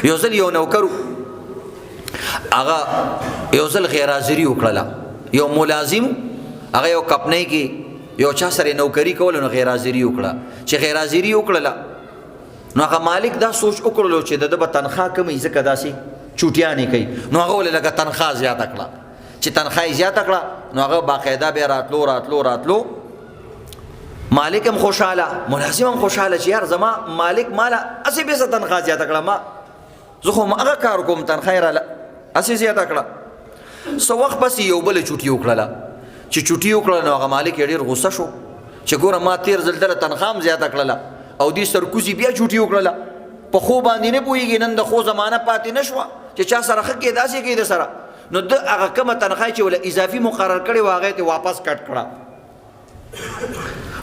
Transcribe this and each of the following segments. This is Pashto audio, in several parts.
یو ځل یو نوکر هغه یو ځل غیر حاضري وکړله، یو ملازم هغه یو کمپنۍ کې یو چا سره نوکري کول، نو غیر حاضري وکړه. چې غیر حاضري وکړله نو هغه مالک دا سوچ وکړلو چې د به تنخواه کمه ځکه داسې چوټیانې کوي، نو هغه ولې لکه تنخواه زیاته کړه. چې تنخواه یې زیاته کړه نو هغه باقاعده بیا راتلو مالک هم خوشحاله، ملازم هم خوشحاله چې یار زما مالک ماله اسې بېسه تنخواه زیاته کړه، زه خو هغه کار کوم تنخواه یې راله اسې زیاته کړه. څه وخت پسې یو بله چوټي وکړله، چې چوټي وکړله نو هغه مالک یې ډېر غصه شو چې ګوره ما تېر ځل دله تنخواه هم زیاته کړله او دې سرکوزي بیا چوټي وکړله، په خو باندې نه پوهېږي، نن د خو زمانه پاتې نه شوه چې چا سره ښه کې داسې کوي د سره، نو د هغه کومه تنخواه چې وله اضافي مقرر کړې وه هغه یې واپس کټ کړه.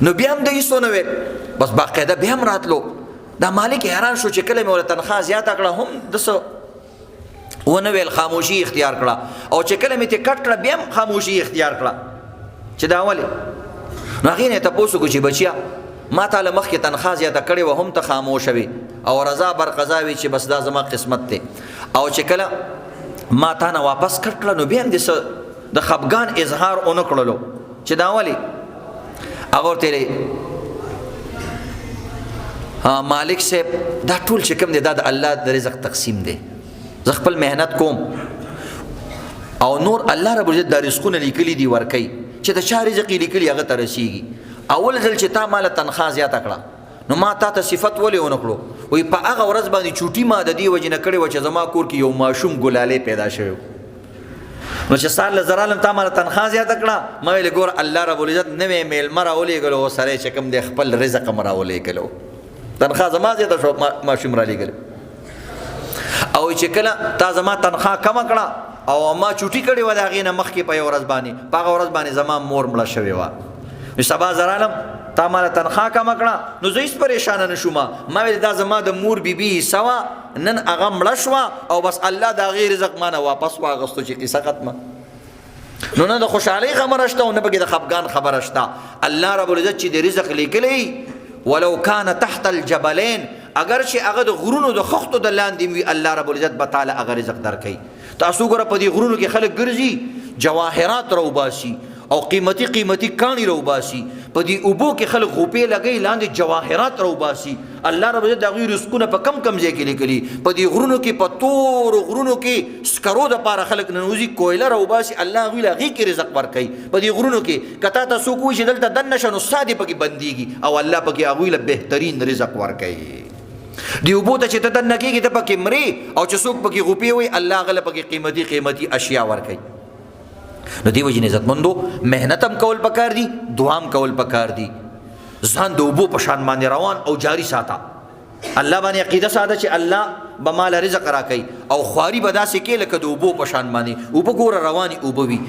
نو بیا هم د هېڅ ونه ویل، بس باقاعده بیا هم راتلو. دا مالک حیران شو چې کله مې وله تنخواه زیاته کړه هم د څه ونه ویل، خاموشي اختیار کړه، او چې کله مې ترې کټ کړه بیا هم خاموشي اختیار کړه چې دا ولې. نو هغې نه یې تپوس وکړو چې بچیا ما تاله مخکې تنخواه زیاته کړې وه هم ته خاموشه وي او رضا بر قضا وي چې بس دا زما قسمت دی، او چې کله ما تا نه واپس کټ کړه نو بیا هم د خفګان اظهار ونه کړلو چې دا ولې. هغه ورته مالک صاحب دا ټول چې کوم دی دا د الله د رزق تقسیم دی، زه خپل محنت کوم او نور الله رب العزت دا رزقونه لیکلي دي ورکوي چې د چا رزق یې لیکلي هغه ته رسیږي. اول ځل چې تا ماله تنخواه زیاته کړه نو ما تا ته صفت ولې ونه کړو، وایي په هغه ورځ باندې چوټي ما د دې وجې نه کړې وه چې زما کور کې یو ماشوم ګلالۍ پیدا شوی، نو چې سال له زرالم تا ماله تنخواه زیاته کړه ما ویلې ګوره الله رب العزت نوی میلمه راولېږلو او سره یې چې کوم دی خپل رزق هم راولېږلو، تنخواه زما زیاته شو ماشوم رالیږلی. او چې کله تا زما تنخواه کمه کړه او ما چوټي کړې وه د هغې نه مخکې په یو ورځ باندې، په هغه ورځ باندې زما مور مړه شوې وه، سبا زرالم تا ماله تنخواه کمه کړه نو زه هېڅ پریشانه نه شوم، ما ویل دا زما د مور بیبي حصه وه، نن هغه مړه شوه او بس الله د هغې رزق ما نه واپس واغستو چې قصه ختمه. نو نه د خوشحالۍ خبره شته او نه پکې د خفګان خبره شته. الله رب العزت چې د رزق لیکلی ولو کان تحت الجبلین، اگر چې هغه د غرونو د خښتو د لاندې وي الله رب العزت به تعالی هغه رزق درکوي. تاسو ګوره په دې غرونو کې خلک ګرځي جواهرات راوباسي او قیمتي کاڼي راوباسي، په دې اوبو کې خلک غوپې لګوي لاندې جواهرات راوباسي. الله رب العزت د هغوی رزقونه په کم ځای کې لیکلي، په دې غرونو کې په تورو غرونو کې سکرو دپاره خلک ننوځي کویله راوباسي، الله هغوی له هغې کې رزق ورکوي. په دې غرونو کې که تا ته څوک وایي چې دلته دننه شه نو ساه دې پکې بندېږي او الله پکې هغوی له بهترین رزق ورکوي. دی اوبو ته چې ته دننه کېږي ته پکې مرې او چې څوک پکې غوپې وایي الله هغه له پکې قیمتي اشیا ورکوي. نو دی وجې عزتمندو محنت هم کول پکار دي، دعا هم کول پکار دي، ځان د اوبو په شان باندې روان او جاری ساته، الله باندې عقیده ساته چې الله به مال رزق راکوي او خواري به داسې کې لکه د اوبو په شان باندې اوبه ګوره روانې اوبه وي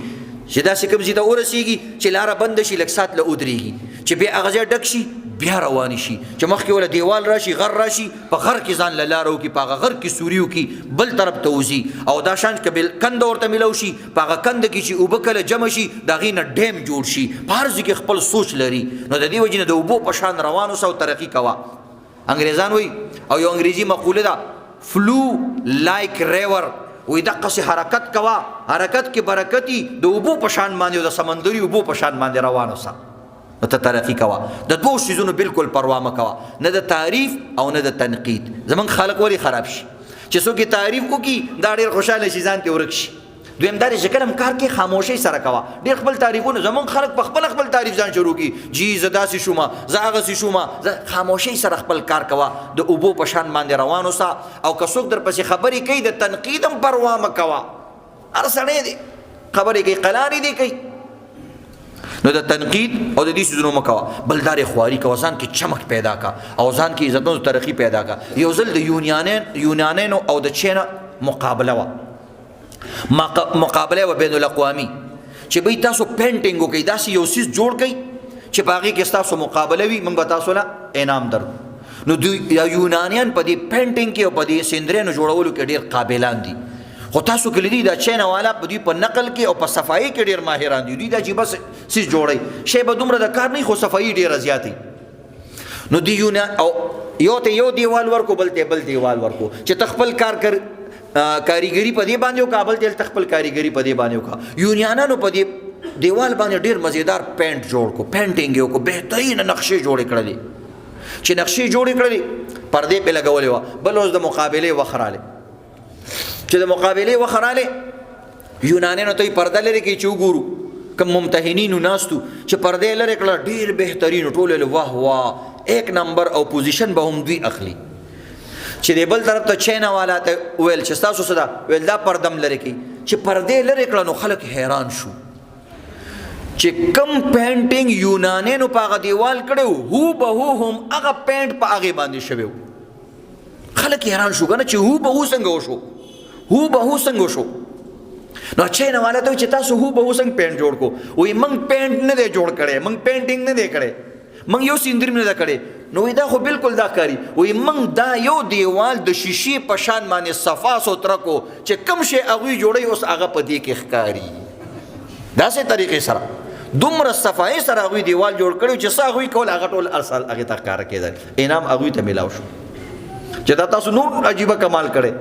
چې داسې کوم ځای ته ورسېږي چې لاره بنده شي لږ ساعت له ودرېږي چې بیا هغه ځای ډک شي بیا روانې شي، چې مخکې وله دیوال راشي غر راشي په غر کې ځان له لاره وکړي، په هغه غر کې سوري وکړي بل طرف ته وځي، او دا شان که کنده ورته میلو شي په هغه کنده کې چې اوبه کله جمع شي د هغې نه ډیم جوړ شي، په هر ځای کې خپل سوچ لري. نو د دې وجې نه د اوبو په شان روان اوسه او ترقي کوه. انګریزان وایي او یو انګریزي مقوله ده فلو لایک ریور، وایي دقسې حرکت کوه، حرکت کې برکتي، د اوبو په شان باندې او د سمندري اوبو په شان باندې روان اوسه نو ته ترقي کوه. د دوو شیزونو بالکل پروا مه کوه، نه د تعریف او نه د تنقید. زمونږ خلک ولې خراب شي چې څوک یې تعریف وکړي دا ډېر خوشحاله شي ځان ته ورک شي. دویم دا دی چې کله هم کار کې خاموشۍ سره کوه، ډېر خپل تعریفونه زمونږ خلک په خپل تعریف ځان شروع کړي، جی زه داسې شومه زه هغسې شومه، خاموشۍ سره خپل کار کوه، د اوبو په شان باندې روان اوسه. او که څوک در پسې خبرې کوي د تنقید هم پروا مه کوه، هر سړی دی خبرې کوي قلارې دی کوي، نو د تنقید او د دې څیزونو مه کوه. بل دا خواري کوه، ځان کې چمک پیدا کا او ځان کې عزتمندو ترقي پیدا کا. یو ځل د یونانیانو او د چین مقابله وه، مقابله وه بین الاقوامي چې بھئی تاسو پینټینګ وکړئ، داسې یو څیز جوړ کړئ چې په هغې کې ستاسو مقابله وي، موږ به تاسو له انعام درکړو. نو دوی یونانیان په دې پینټینګ کې او په دې سندرینو جوړولو کې ډېر قابلان دي، خو تاسو کې لیدي دا چین والا په دوی په نقل کې او په صفایي کې ډېر ماهران دي، دوی دا عجیبه څیز جوړوي، شی به دومره د کار نه وي خو صفایي ډېره زیاتې. نو دی او یو ته یو دیوال ورکو بل ته بل دیوال ورکو چې تخپل کاریګری په دې باندې او کابل ته تخپل کاریګری په دې باندې وکا. یونانانو په دې دیوال باندې ډیر مزیدار پینټ جوړ کو، پینټینګ یو کو، بهترین نقشې جوړې کړلې. چې نقشې جوړې کړلې پردې په لګولې و. بل اوس د مقابله وخراله، چې د مقابله وخراله یونانانو ته پرده لري کې چې وګورو کوم ممتحنینو ناستو چې پردې لري کړه ډیر بهترین ټول واه واه ایک نمبر او پوزیشن به هم دوی اخلي. چې د بل طرف ته چینا والا ته ویل چې تاسو صدا ویل دا پردم لري کې چې پردې لري کړه نو خلک حیران شو چې کم پینټینګ یونانانو په هغه دیوال کړو هو به هم هغه پینټ په هغه باندې شوی. خلک حیران شو کنه چې هو به څنګه وشو، هو به څنګه وشو. نو چینا والا ته چې تاسو هو به څنګه پینټ جوړ کو، وای موږ پینټ نه دی جوړ کړي، موږ پینټینګ نه دی کړي، موږ یو سیندریم نه دا کړي. نو دا خو بالکل دا کاری وای موږ دا یو دیوال د شیشې په شان باندې صفا سوتره کو چې کم شي هغه جوړي اوس هغه په دې کې ښکاری. داسې طریقې سره دومره صفای سره هغه دیوال جوړ کړو چې هغه کول هغه ټول اصل هغه ته کار کېدل، انعام هغه ته ملاو شو چې دا تاسو نور عجیب کمال کړي.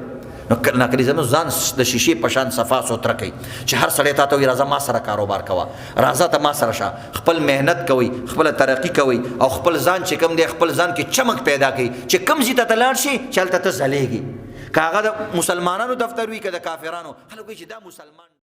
نو نقلی زمو ځان د شیشې په شان صفا سوتره کوي چې هر سړی ته وي راځه ما سره کاروبار کوه، راځه ته ما سره شه، خپل مهنت کوي، خپل ترقی کوي او خپل ځان چې کم دی خپل ځان کې چمک پیدا کوي چې کم ځای ته لاړ شي چې هلته ته ځلیږي. که هغه د مسلمانانو دفتر وي که د کافرانو، خلک وایي چې دا مسلمان